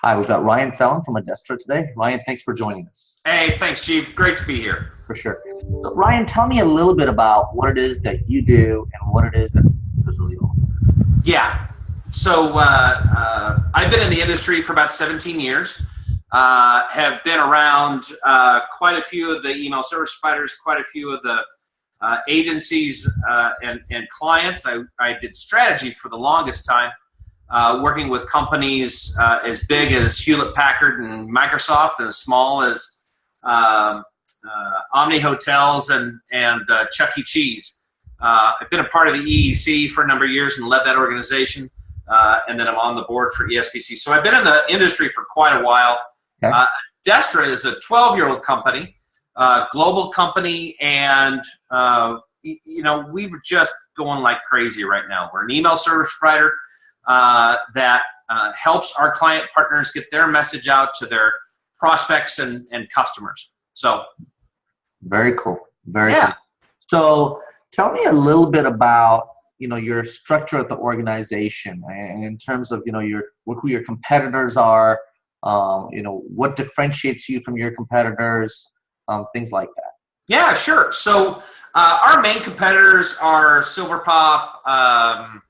Hi, we've got Ryan Phelan from Adestra today. Ryan, thanks for joining us. Hey, thanks, Chief. Great to be here. For sure. So, Ryan, tell me a little bit about what it is that you do and what it is that is really all. Yeah. So I've been in the industry for about 17 years. Have been around quite a few of the email service providers, quite a few of the agencies and clients. I did strategy for the longest time, working with companies as big as Hewlett-Packard and Microsoft, and as small as Omni Hotels and Chuck E. Cheese. I've been a part of the EEC for a number of years and led that organization, and then I'm on the board for ESPC. So I've been in the industry for quite a while. Okay. Adestra is a 12-year-old company, global company, and we're just going like crazy right now. We're an email service provider that helps our client partners get their message out to their prospects and customers. So, very cool. Very cool. So, tell me a little bit about your structure at the organization in terms of who your competitors are. What differentiates you from your competitors, things like that. Yeah, sure. So our main competitors are Silverpop,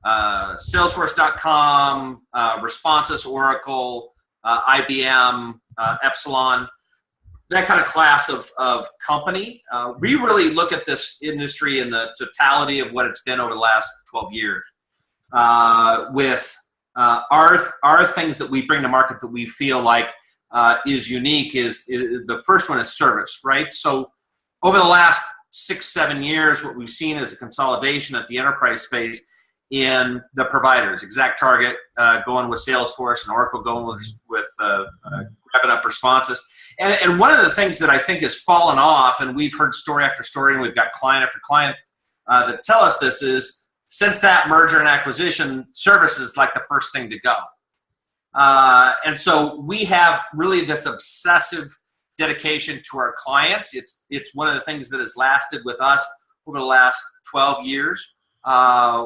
Salesforce.com, Responsus, Oracle, IBM, Epsilon, that kind of class of company. We really look at this industry in the totality of what it's been over the last 12 years. With our things that we bring to market that we feel like is unique is the first one is service, right? So over the last 6-7 years, what we've seen is a consolidation at the enterprise space in the providers. ExactTarget going with Salesforce and Oracle going with grabbing up Responses. And one of the things that I think has fallen off, and we've heard story after story, and we've got client after client that tell us this, is since that merger and acquisition, service is like the first thing to go. And so we have really this obsessive dedication to our clients. It's one of the things that has lasted with us over the last 12 years.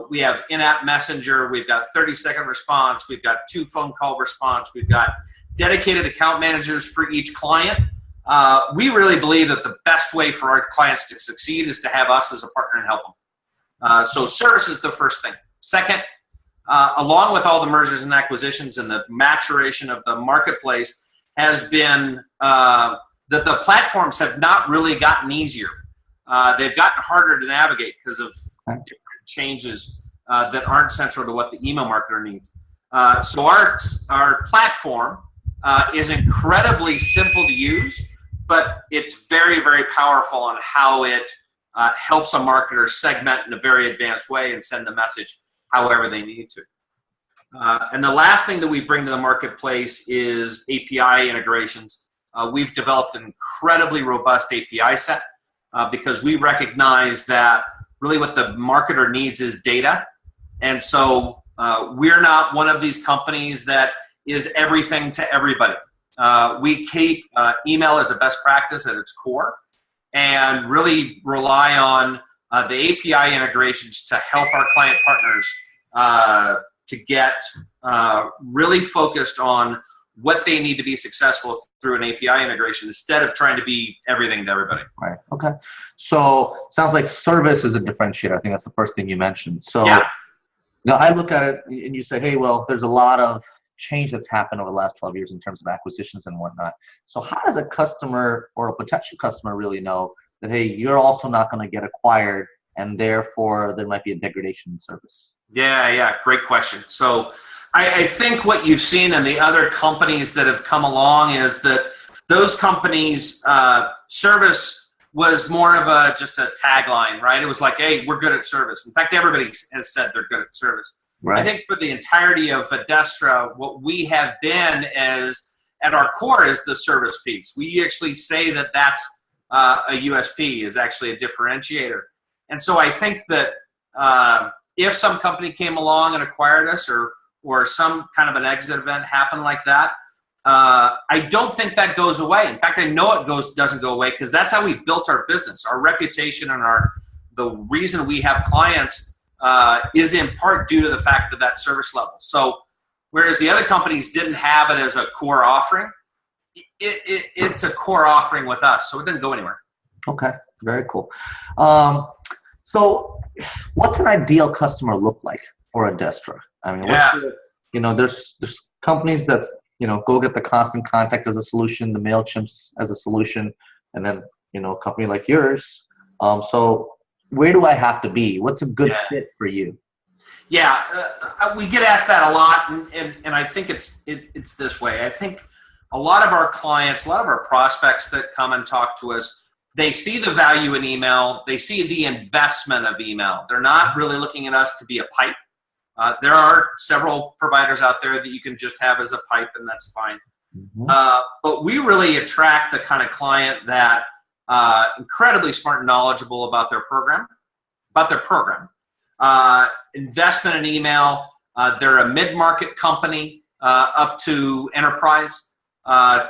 We have in-app messenger, we've got 30-second response, we've got 2 phone call response, we've got dedicated account managers for each client. We really believe that the best way for our clients to succeed is to have us as a partner and help them. So service is the first thing. Second, along with all the mergers and acquisitions and the maturation of the marketplace, has been that the platforms have not really gotten easier. They've gotten harder to navigate because of different changes that aren't central to what the email marketer needs. So our platform is incredibly simple to use, but it's very, very powerful on how it helps a marketer segment in a very advanced way and send the message however they need to. And the last thing that we bring to the marketplace is API integrations. We've developed an incredibly robust API set because we recognize that really what the marketer needs is data. And so we're not one of these companies that is everything to everybody. We keep email as a best practice at its core and really rely on the API integrations to help our client partners to get really focused on what they need to be successful through an API integration instead of trying to be everything to everybody. Right. Okay. So sounds like service is a differentiator. I think that's the first thing you mentioned. So now I look at it and you say, hey, well, there's a lot of change that's happened over the last 12 years in terms of acquisitions and whatnot. So how does a customer or a potential customer really know that, hey, you're also not going to get acquired and therefore there might be a degradation in service? Yeah, great question. So I think what you've seen in the other companies that have come along is that those companies' service was more of just a tagline, right? It was like, hey, we're good at service. In fact, everybody has said they're good at service. Right. I think for the entirety of Adestra, what we have been as at our core is the service piece. We actually say that that's a USP, is actually a differentiator. And so I think that if some company came along and acquired us or some kind of an exit event happened like that, I don't think that goes away. In fact, I know it doesn't go away because that's how we built our business. Our reputation and the reason we have clients is in part due to the fact of that service level. So whereas the other companies didn't have it as a core offering. It's a core offering with us, so it doesn't go anywhere. Okay, very cool. So what's an ideal customer look like for Adestra? I mean, there's companies that, go get the Constant Contact as a solution, the MailChimps as a solution, and then, a company like yours. So where do I have to be? What's a good fit for you? Yeah, we get asked that a lot, and I think it's this way. I think a lot of our clients, a lot of our prospects that come and talk to us, they see the value in email. They see the investment of email. They're not really looking at us to be a pipe. There are several providers out there that you can just have as a pipe, and that's fine. Mm-hmm. But we really attract the kind of client that incredibly smart and knowledgeable about their program. Investment in email. They're a mid-market company up to enterprise.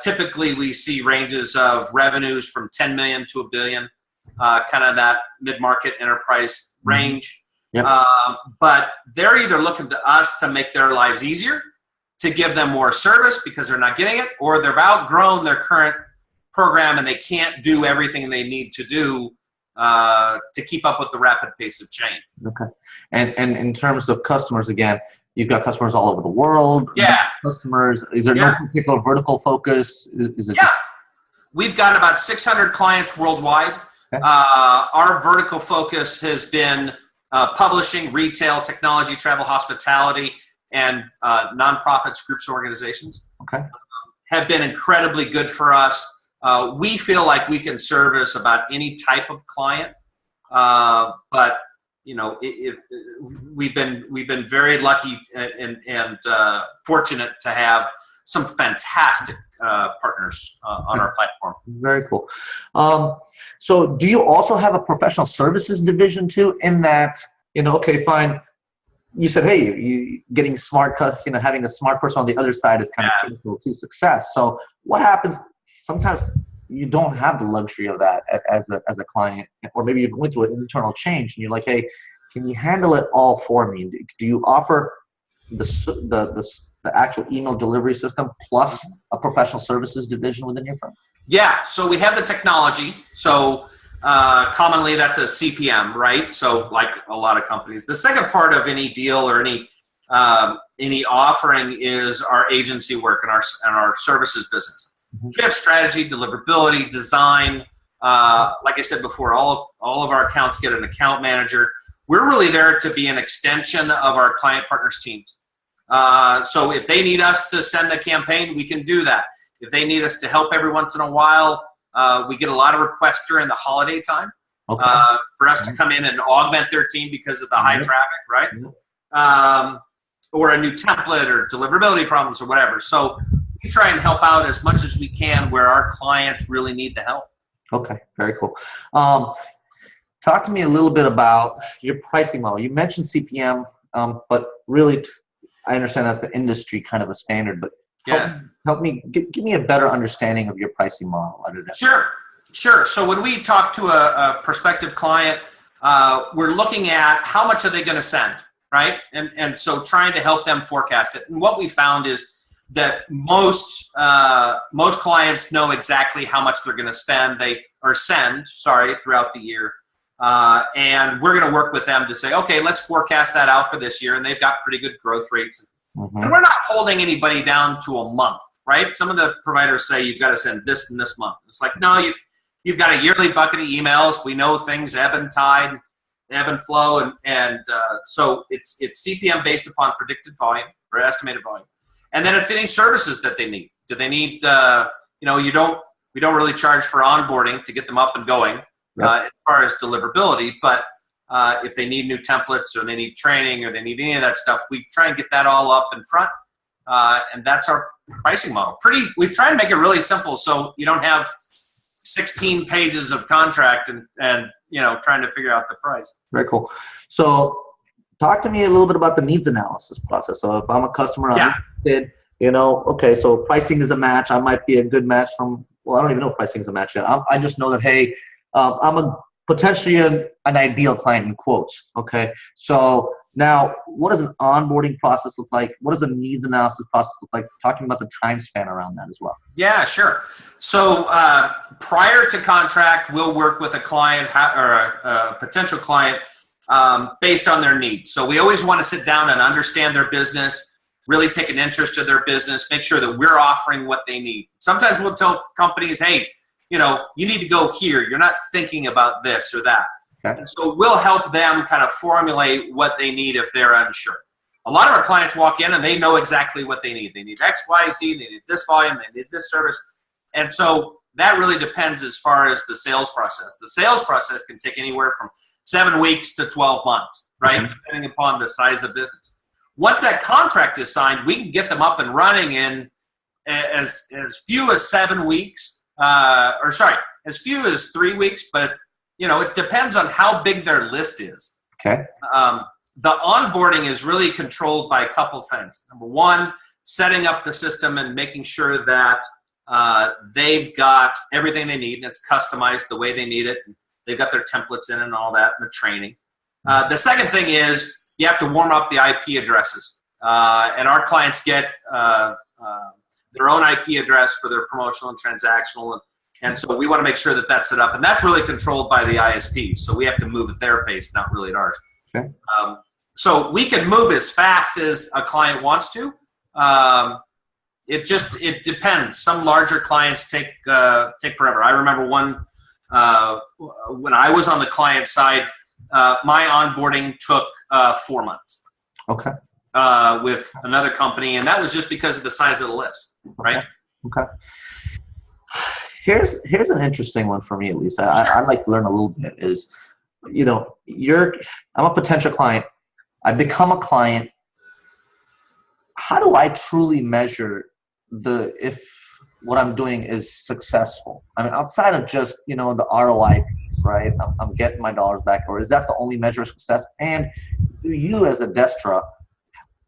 Typically, we see ranges of revenues from 10 million to $1 billion, kind of that mid-market enterprise range. Yep. But they're either looking to us to make their lives easier, to give them more service because they're not getting it, or they've outgrown their current program and they can't do everything they need to do to keep up with the rapid pace of change. Okay. And in terms of customers, again, you've got customers all over the world. Yeah. Customers, is there no particular vertical focus? Is it We've got about 600 clients worldwide. Okay. Our vertical focus has been publishing, retail, technology, travel, hospitality, and nonprofits, groups, organizations. Okay. Have been incredibly good for us. We feel like we can service about any type of client, but if we've been very lucky and fortunate to have some fantastic partners on our platform. Very cool. So do you also have a professional services division too? In that, okay, fine. You said, hey, you getting smart, having a smart person on the other side is kind of critical to success. So what happens? Sometimes you don't have the luxury of that as a client, or maybe you're going through an internal change and you're like, hey, can you handle it all for me? Do you offer the actual email delivery system plus a professional services division within your firm? Yeah, so we have the technology. So commonly that's a CPM, right? So like a lot of companies. The second part of any deal or any offering is our agency work and our services business. Mm-hmm. So we have strategy, deliverability, design. Like I said before, all of our accounts get an account manager. We're really there to be an extension of our client partners teams. So if they need us to send a campaign, we can do that. If they need us to help every once in a while, we get a lot of requests during the holiday time for us to come in and augment their team because of the high traffic, right? Mm-hmm. Or a new template or deliverability problems or whatever. So we try and help out as much as we can where our clients really need the help. Okay, very cool. Talk to me a little bit about your pricing model. You mentioned CPM, but really, I understand that's the industry kind of a standard, but help me, give me a better understanding of your pricing model. Sure. So when we talk to a prospective client, we're looking at how much are they going to send, right? And so trying to help them forecast it. And what we found is that most clients know exactly how much they're going to send throughout the year. And we're going to work with them to say, okay, let's forecast that out for this year. And they've got pretty good growth rates. Mm-hmm. And we're not holding anybody down to a month, right? Some of the providers say you've got to send this in this month. It's like, no, you've got a yearly bucket of emails. We know things ebb and flow. And so it's CPM based upon predicted volume or estimated volume. And then it's any services that they need. Do they need, we don't really charge for onboarding to get them up and going. As far as deliverability, but if they need new templates or they need training or they need any of that stuff, we try and get that all up in front, and that's our pricing model. We try and make it really simple so you don't have 16 pages of contract and trying to figure out the price. Very cool. So talk to me a little bit about the needs analysis process. So if I'm a customer, I'm interested, okay, so pricing is a match. I might be a good match I don't even know if pricing is a match yet. I just know that, hey, I'm potentially an ideal client in quotes. Okay. So Now, what does an onboarding process look like? What does a needs analysis process look like? Talking about the time span around that as well. Yeah, sure. So prior to contract, we'll work with a client or a potential client based on their needs. So we always want to sit down and understand their business, really take an interest in their business, make sure that we're offering what they need. Sometimes we'll tell companies, hey, you need to go here. You're not thinking about this or that. Okay. And so we'll help them kind of formulate what they need if they're unsure. A lot of our clients walk in and they know exactly what they need. They need X, Y, Z, they need this volume, they need this service. And so that really depends as far as the sales process. The sales process can take anywhere from 7 weeks to 12 months, right? Mm-hmm. Depending upon the size of business. Once that contract is signed, we can get them up and running in as few as 7 weeks, as few as 3 weeks, but it depends on how big their list is. Okay. The onboarding is really controlled by a couple things. Number one, setting up the system and making sure that they've got everything they need and it's customized the way they need it. They've got their templates in and all that and the training. The second thing is you have to warm up the IP addresses. And our clients get their own IP address for their promotional and transactional. And so we want to make sure that that's set up. And that's really controlled by the ISP. So we have to move at their pace, not really at ours. Okay. So we can move as fast as a client wants to. It depends. Some larger clients take forever. I remember one when I was on the client side, my onboarding took 4 months. Okay. With another company, and that was just because of the size of the list, right? Okay. Here's an interesting one for me, at least. I like to learn a little bit. Is I'm a potential client. I become a client. How do I truly measure if what I'm doing is successful? I mean, outside of just the ROI piece, right? I'm getting my dollars back, or is that the only measure of success? And do you, as Adestra,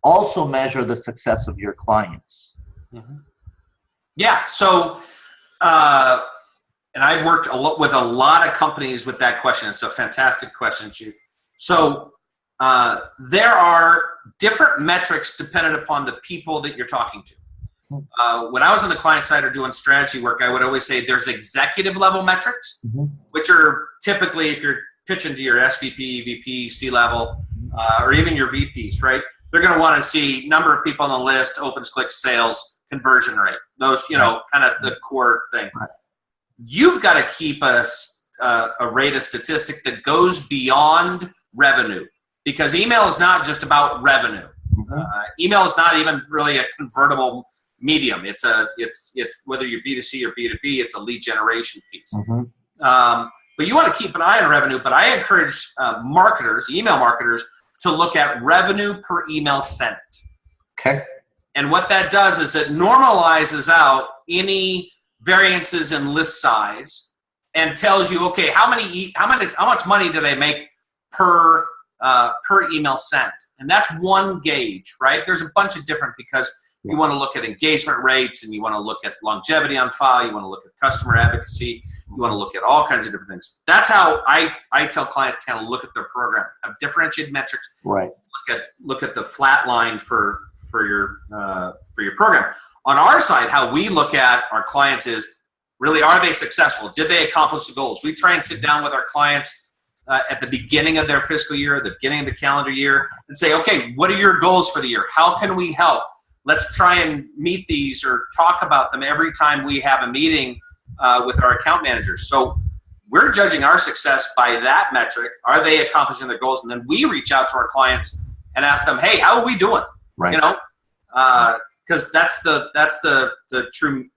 also measure the success of your clients? Mm-hmm. Yeah. So, and I've worked with a lot of companies with that question. It's a fantastic question, Chief. So there are different metrics dependent upon the people that you're talking to. When I was on the client side or doing strategy work, I would always say there's executive level metrics, mm-hmm. which are typically, if you're pitching to your SVP, VP, C-level, or even your VPs, right? They're going to want to see number of people on the list, opens, clicks, sales, conversion rate. Those, kind of the core things. Right. You've got to keep a rate of statistic that goes beyond revenue, because email is not just about revenue. Mm-hmm. Email is not even really a convertible medium. It's whether you're B2C or B2B, it's a lead generation piece. Mm-hmm. But you want to keep an eye on revenue. But I encourage email marketers, to look at revenue per email sent. Okay. And what that does is it normalizes out any variances in list size and tells you, okay, how much money did I make per email sent? And that's one gauge, right? There's a bunch of different, because you want to look at engagement rates, and you want to look at longevity on file, you want to look at customer advocacy, you want to look at all kinds of different things. That's how I tell clients to kind of look at their program, have differentiated metrics. Right. Look at the flat line for your program. On our side, how we look at our clients is really, are they successful? Did they accomplish the goals? We try and sit down with our clients at the beginning of their fiscal year, at the beginning of the calendar year, and say, okay, what are your goals for the year? How can we help? Let's try and meet these or talk about them every time we have a meeting with our account managers. So we're judging our success by that metric. Are they accomplishing their goals? And then we reach out to our clients and ask them, hey, how are we doing? Right. Because that's the true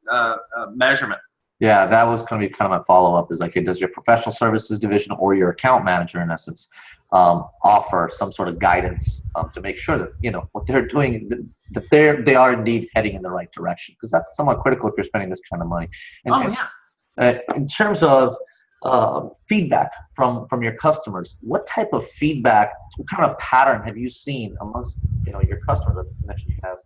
measurement. Yeah, that was going to be kind of my follow-up, is like, does your professional services division or your account manager, in essence, offer some sort of guidance to make sure that what they're doing, that they are indeed heading in the right direction? Because that's somewhat critical if you're spending this kind of money. In terms of feedback from your customers, what type of feedback, what kind of pattern have you seen amongst your customers? You mentioned you have,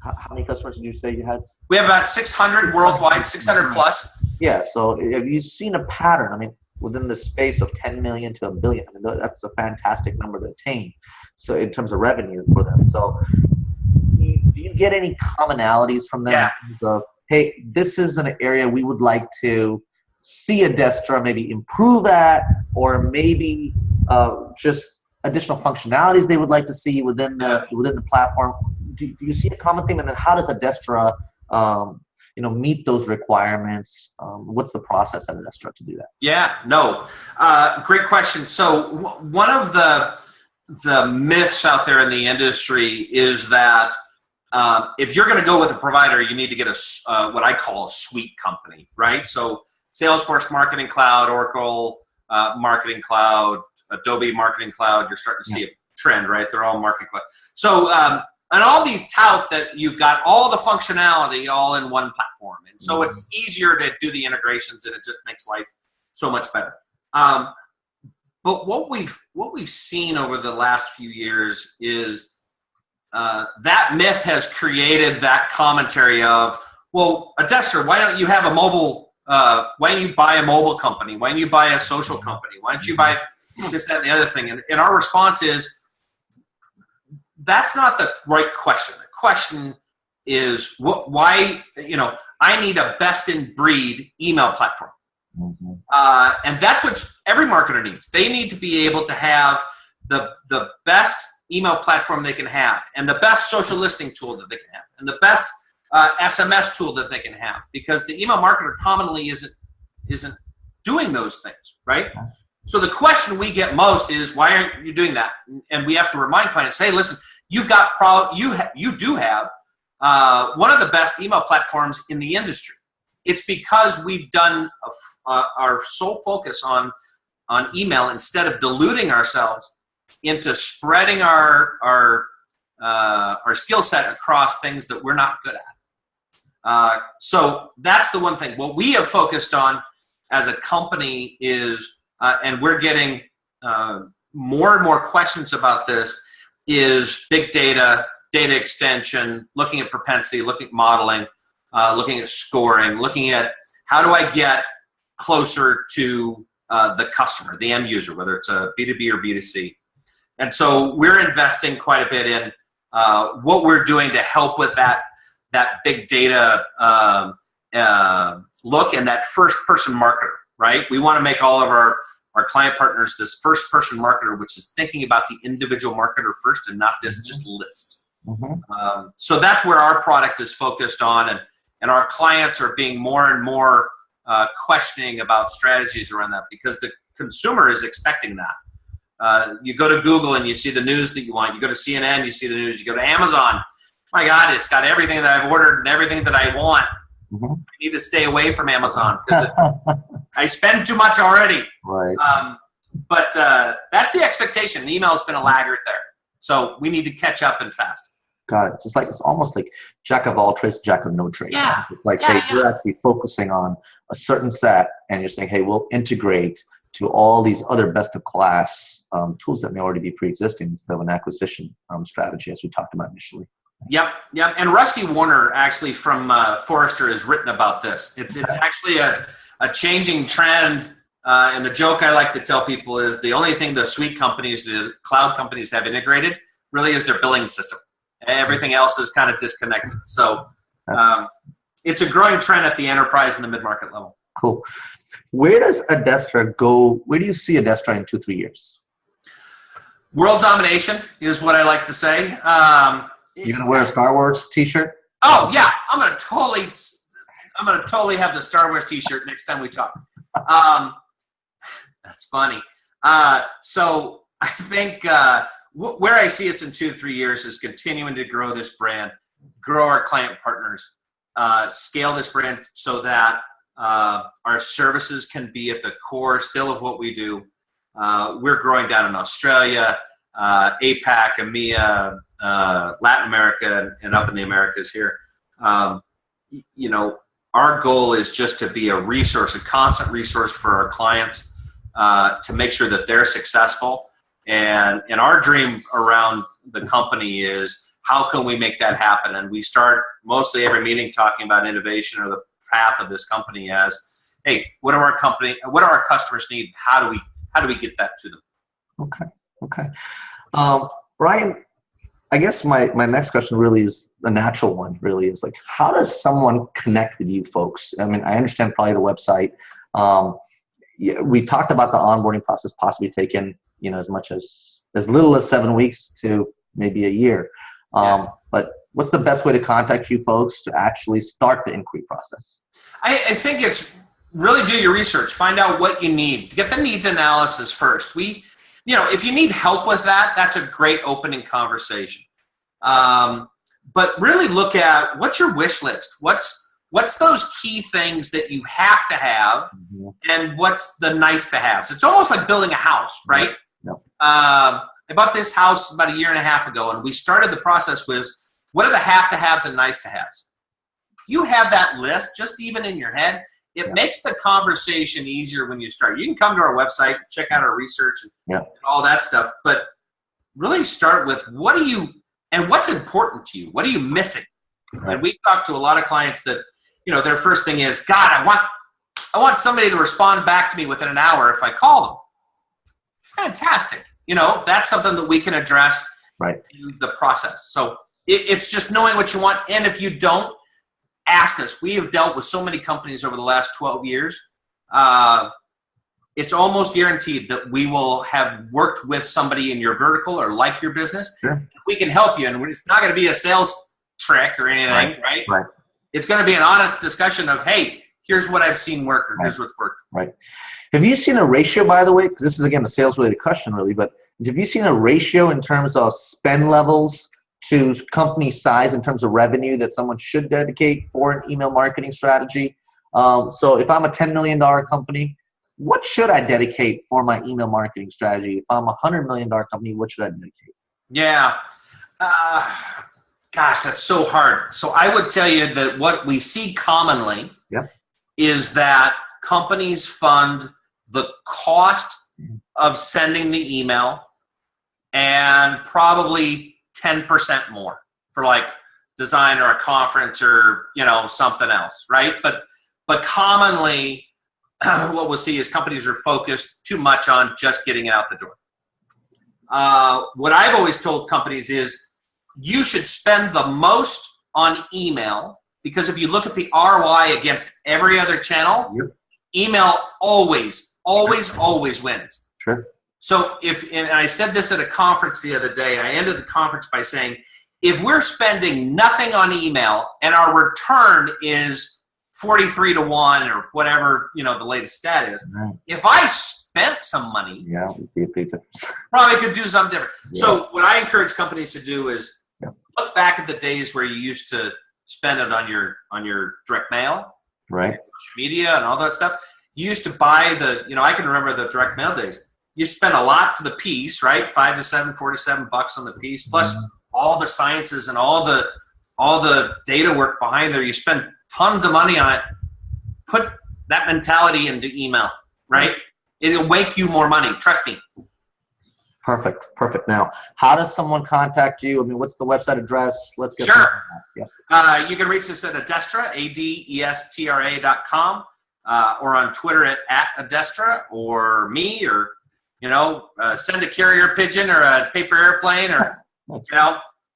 how many customers did you say you had? We have about 600 worldwide, 600 plus. Yeah. So have you seen a pattern? I mean, within the space of 10 million to a billion, I mean, that's a fantastic number to attain. So in terms of revenue for them. So do you get any commonalities from them in terms of, hey, this is an area we would like to see Adestra maybe improve at, or maybe just additional functionalities they would like to see within the platform? Do you see a common theme? And then how does Adestra meet those requirements? What's the process at Adestra to do that? Yeah, no, great question. So one of the myths out there in the industry is that if you're going to go with a provider, you need to get what I call a suite company, right? So Salesforce Marketing Cloud, Oracle Marketing Cloud, Adobe Marketing Cloud, you're starting to see a trend, right? They're all Marketing Cloud. So, and all these tout that you've got all the functionality all in one platform. And so it's easier to do the integrations, and it just makes life so much better. But what we've seen over the last few years is that myth has created that commentary of, well, Adestra, why don't you have a mobile, why don't you buy a mobile company? Why don't you buy a social company? Why don't you buy this, that, and the other thing? And our response is, that's not the right question. The question is, why, I need a best-in-breed email platform. And that's what every marketer needs. They need to be able to have the best email platform they can have, and the best social listing tool that they can have, and the best SMS tool that they can have, because the email marketer commonly isn't doing those things, right? So the question we get most is, why aren't you doing that? And we have to remind clients, hey, listen, you've got you do have one of the best email platforms in the industry. It's because we've done our sole focus on email instead of diluting ourselves into spreading our skill set across things that we're not good at. So that's the one thing. What we have focused on as a company is, and we're getting more and more questions about this, is big data, data extension, looking at propensity, looking at modeling, looking at scoring, looking at how do I get closer to the customer, the end user, whether it's a B2B or B2C. And so we're investing quite a bit in what we're doing to help with that big data look, and that first-person marketer, right? We want to make all of our client partners this first-person marketer, which is thinking about the individual marketer first and not this just list. So that's where our product is focused on, and our clients are being more and more questioning about strategies around that, because the consumer is expecting that. You go to Google and you see the news that you want. You go to CNN, you see the news. You go to Amazon. My God, it's got everything that I've ordered and everything that I want. I need to stay away from Amazon because I spend too much already. Right. But that's the expectation. Email has been a laggard there. So we need to catch up and fast. Got it. It's almost like jack of all trades, jack of no trades. Yeah. It's like, hey, you're actually focusing on a certain set, and you're saying, hey, we'll integrate to all these other best-of-class tools that may already be pre-existing instead of an acquisition strategy, as we talked about initially. Yep. And Rusty Warner, actually from Forrester, has written about this. It's actually a changing trend, and the joke I like to tell people is the only thing the suite companies, the cloud companies have integrated really is their billing system. Everything else is kind of disconnected. So it's a growing trend at the enterprise and the mid-market level. Cool. Where does Adestra go? Where do you see Adestra in 2-3 years? World domination is what I like to say. You're gonna wear a Star Wars T-shirt? Oh yeah, I'm gonna totally have the Star Wars T-shirt next time we talk. That's funny. So I think where I see us in 2-3 years is continuing to grow this brand, grow our client partners, scale this brand so that our services can be at the core still of what we do. We're growing down in Australia, APAC, EMEA, Latin America, and up in the Americas here. Our goal is just to be a resource, a constant resource for our clients, to make sure that they're successful. And our dream around the company is, how can we make that happen? And we start mostly every meeting talking about innovation or the path of this company as, hey, what do our customers need? How do we get that to them? Okay. Ryan, I guess my next question really is a natural one, really is like, how does someone connect with you folks? I mean, I understand probably the website. Yeah, we talked about the onboarding process possibly taking, as much as little as 7 weeks to maybe a year. But what's the best way to contact you folks to actually start the inquiry process? I think it's really do your research, find out what you need, get the needs analysis first. If you need help with that, that's a great opening conversation. But really look at what's your wish list. What's those key things that you have to have, and what's the nice to haves? It's almost like building a house, right? Yep. I bought this house about 1.5 years ago, and we started the process with what are the have to haves and nice to haves. You have that list just even in your head. It makes the conversation easier when you start. You can come to our website, check out our research and all that stuff, but really start with what's important to you? What are you missing? Right. And we talk to a lot of clients that, their first thing is, God, I want somebody to respond back to me within an hour if I call them. Fantastic. That's something that we can address in the process. So it's just knowing what you want. And if you don't, ask us. We have dealt with so many companies over the last 12 years. It's almost guaranteed that we will have worked with somebody in your vertical or like your business. Sure. We can help you. And it's not going to be a sales trick or anything, right? It's going to be an honest discussion of, hey, here's what I've seen work, or here's what's worked. Right. Have you seen a ratio, by the way, because this is, again, a sales-related question, really, but have you seen a ratio in terms of spend levels to company size in terms of revenue that someone should dedicate for an email marketing strategy? So if I'm a $10 million company, what should I dedicate for my email marketing strategy? If I'm a $100 million company, what should I dedicate? Yeah. Gosh, that's so hard. So I would tell you that what we see commonly is that companies fund the cost of sending the email and probably 10% more for like design or a conference or, something else, right? But commonly what we'll see is companies are focused too much on just getting it out the door. What I've always told companies is you should spend the most on email, because if you look at the ROI against every other channel, email always wins. Sure. So and I said this at a conference the other day, I ended the conference by saying, if we're spending nothing on email and our return is 43 to 1 or whatever, the latest stat is, if I spent some money, it'd be a big difference. Probably could do something different. So what I encourage companies to do is look back at the days where you used to spend it on your direct mail, social media and all that stuff. You used to buy I can remember the direct mail days. You spend a lot for the piece, right? $5 to $7, $47 on the piece, plus all the sciences and all the data work behind there. You spend tons of money on it. Put that mentality into email, right? It'll make you more money. Trust me. Perfect. Now, how does someone contact you? I mean, what's the website address? Let's get sure. You can reach us at Adestra, ADESTRA.com, or on Twitter at Adestra, or me, or send a carrier pigeon or a paper airplane, or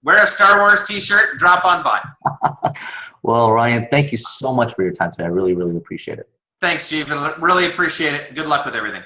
wear a Star Wars T-shirt and drop on by. Well, Ryan, thank you so much for your time today. I really, really appreciate it. Thanks, Chief. Really appreciate it. Good luck with everything.